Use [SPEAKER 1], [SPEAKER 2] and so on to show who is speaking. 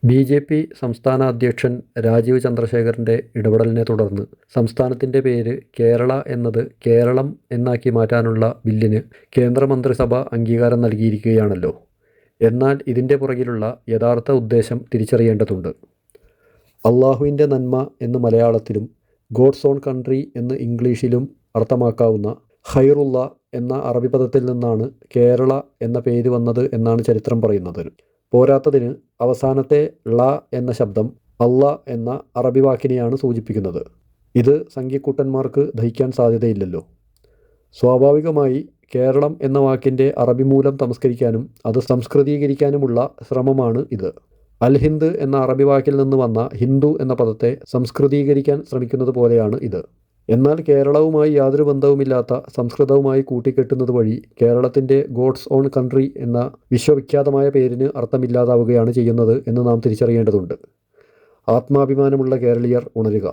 [SPEAKER 1] BJP. സംസ്ഥാന അധ്യക്ഷൻ രാജീവ് ചന്ദ്രശേഖറിൻ്റെ ഇടപെടലിനെ തുടർന്ന് സംസ്ഥാനത്തിൻ്റെ പേര് കേരള എന്നത് കേരളം എന്നാക്കി മാറ്റാനുള്ള ബില്ലിന് കേന്ദ്രമന്ത്രിസഭ അംഗീകാരം നൽകിയിരിക്കുകയാണല്ലോ. എന്നാൽ ഇതിൻ്റെ പുറകിലുള്ള യഥാർത്ഥ ഉദ്ദേശം തിരിച്ചറിയേണ്ടതുണ്ട്. അള്ളാഹുവിൻ്റെ നന്മ എന്ന് മലയാളത്തിലും ഗോഡ്സ് ഓൺ കൺട്രി എന്ന് ഇംഗ്ലീഷിലും അർത്ഥമാക്കാവുന്ന ഖൈറുള്ള എന്ന അറബി പദത്തിൽ നിന്നാണ് കേരള എന്ന പേര് വന്നത് എന്നാണ് ചരിത്രം പറയുന്നത്. പോരാത്തതിന് അവസാനത്തെ ള എന്ന ശബ്ദം അള്ള എന്ന അറബി വാക്കിനെയാണ് സൂചിപ്പിക്കുന്നത്. ഇത് സംഖ്യക്കൂട്ടന്മാർക്ക് ദഹിക്കാൻ സാധ്യതയില്ലല്ലോ. സ്വാഭാവികമായി കേരളം എന്ന വാക്കിൻ്റെ അറബി മൂലം തമസ്കരിക്കാനും അത് സംസ്കൃതീകരിക്കാനുമുള്ള ശ്രമമാണ് ഇത്. അൽ ഹിന്ദ് എന്ന അറബി വാക്കിൽ നിന്ന് വന്ന ഹിന്ദു എന്ന പദത്തെ സംസ്കൃതീകരിക്കാൻ ശ്രമിക്കുന്നത് പോലെയാണ് ഇത്. എന്നാൽ കേരളവുമായി യാതൊരു ബന്ധവുമില്ലാത്ത സംസ്കൃതവുമായി കൂട്ടിക്കെട്ടുന്നത് വഴി കേരളത്തിൻ്റെ ഗോഡ്സ് ഓൺ കൺട്രി എന്ന വിശ്വവിഖ്യാതമായ പേരിന് അർത്ഥമില്ലാതാവുകയാണ് ചെയ്യുന്നത് എന്ന് നാം തിരിച്ചറിയേണ്ടതുണ്ട്. ആത്മാഭിമാനമുള്ള കേരളീയർ ഉണരുക.